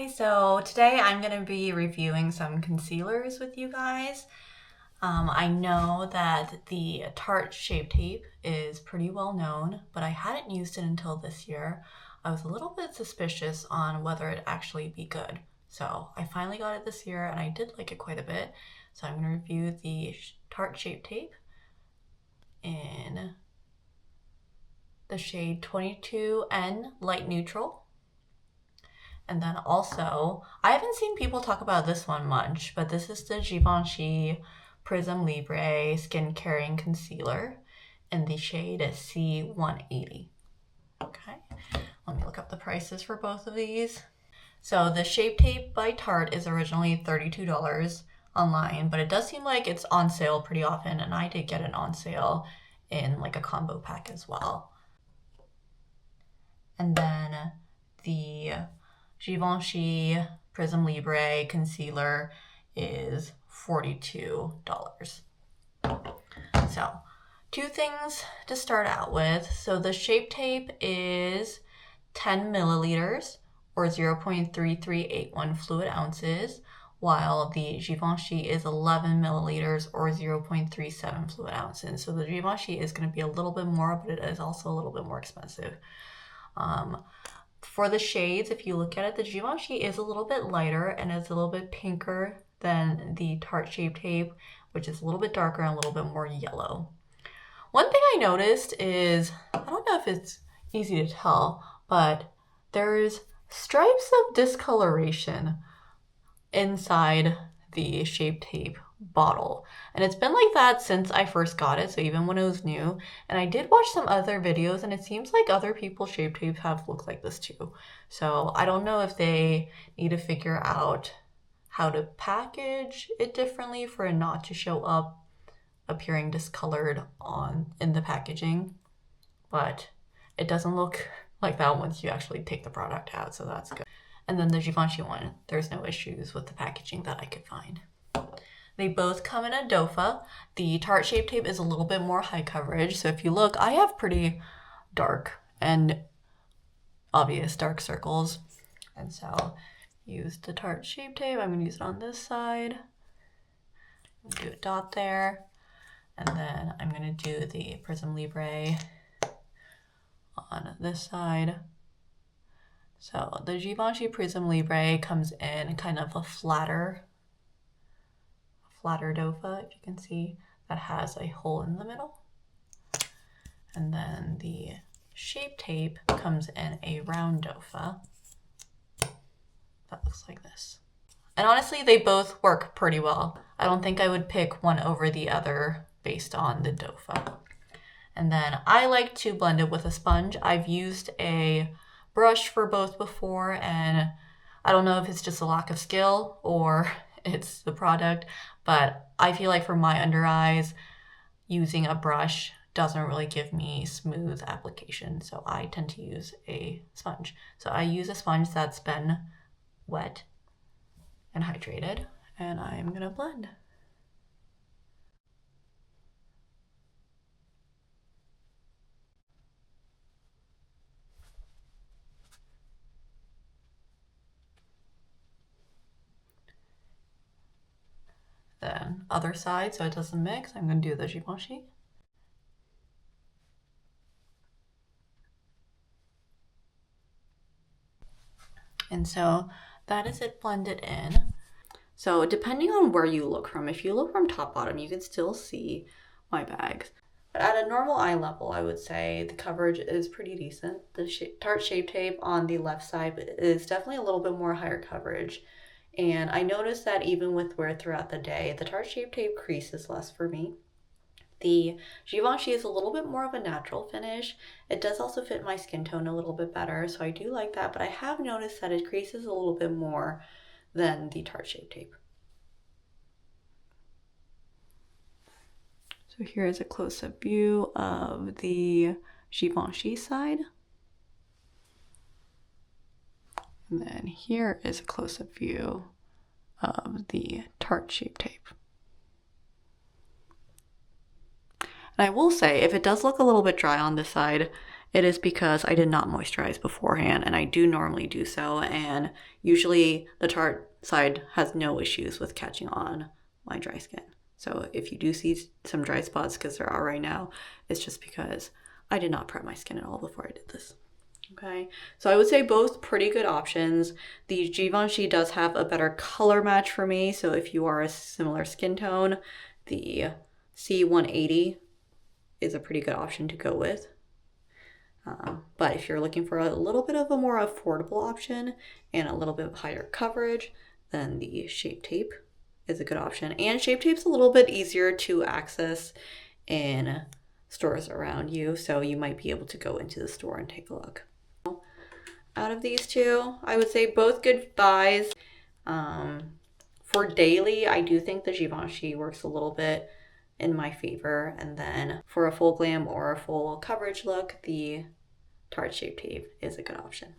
Hi, so today I'm going to be reviewing some concealers with you guys. I know that the Tarte Shape Tape is pretty well known, but I hadn't used it until this year. I was a little bit suspicious on whether it'd actually be good. So I finally got it this year and I did like it quite a bit. So I'm going to review the Tarte Shape Tape in the shade 22N Light Neutral. And then also, I haven't seen people talk about this one much, but this is the Givenchy Prism Libre Skin Caring Concealer in the shade C180. Okay, let me look up the prices for both of these. So the Shape Tape by Tarte is originally $32 online, but it does seem like it's on sale pretty often, and I did get it on sale in like a combo pack as well. And then the Givenchy Prism Libre Concealer is $42. So, two things to start out with. So the Shape Tape is 10 milliliters or 0.3381 fluid ounces, while the Givenchy is 11 milliliters or 0.37 fluid ounces. So the Givenchy is going to be a little bit more, but it is also a little bit more expensive. For the shades, if you look at it, the Givenchy is a little bit lighter and it's a little bit pinker than the Tarte Shape Tape, which is a little bit darker and a little bit more yellow. One thing I noticed is, I don't know if it's easy to tell, but there's stripes of discoloration inside the Shape Tape bottle, and it's been like that since I first got it, so even when it was new. And I did watch some other videos and it seems like other people's Shape Tapes have looked like this too, so I don't know if they need to figure out how to package it differently for it not to show up appearing discolored in the packaging, but it doesn't look like that once you actually take the product out, so that's good. And then the Givenchy one, there's no issues with the packaging that I could find. They both come in a dofa. The Tarte Shape Tape is a little bit more high coverage, so if you look, I have pretty dark and obvious dark circles. And so use the Tarte Shape Tape. I'm gonna use it on this side. I'm gonna do a dot there. And then I'm gonna do the Prism Libre on this side. So the Givenchy Prism Libre comes in kind of a flatter dofa, if you can see, that has a hole in the middle. And then the Shape Tape comes in a round dofa that looks like this. And honestly, they both work pretty well. I don't think I would pick one over the other based on the dofa. And then I like to blend it with a sponge. I've used a brush for both before, and I don't know if it's just a lack of skill or it's the product, but I feel like for my under eyes, using a brush doesn't really give me smooth application, so I tend to use a sponge. So I use a sponge that's been wet and hydrated, and I'm gonna blend. Then other side, so it doesn't mix, I'm going to do the Givenchy. And so that is it blended in. So depending on where you look from, if you look from top bottom, you can still see my bags. But at a normal eye level, I would say the coverage is pretty decent. The Tarte Shape Tape on the left side is definitely a little bit more higher coverage. And I noticed that even with wear throughout the day, the Tarte Shape Tape creases less for me. The Givenchy is a little bit more of a natural finish. It does also fit my skin tone a little bit better, so I do like that, but I have noticed that it creases a little bit more than the Tarte Shape Tape. So here is a close-up view of the Givenchy side. And then here is a close-up view of the Tarte Shape Tape. And I will say, if it does look a little bit dry on this side, it is because I did not moisturize beforehand, and I do normally do so, and usually the Tarte side has no issues with catching on my dry skin. So if you do see some dry spots, because there are right now, it's just because I did not prep my skin at all before I did this. Okay, so I would say both pretty good options. The Givenchy does have a better color match for me, so if you are a similar skin tone, the C180 is a pretty good option to go with. But if you're looking for a little bit of a more affordable option and a little bit higher coverage, then the Shape Tape is a good option. And Shape Tape's a little bit easier to access in stores around you, so you might be able to go into the store and take a look. Out of these two, I would say both good buys. For daily, I do think the Givenchy works a little bit in my favor, and then for a full glam or a full coverage look, the Tarte Shape Tape is a good option.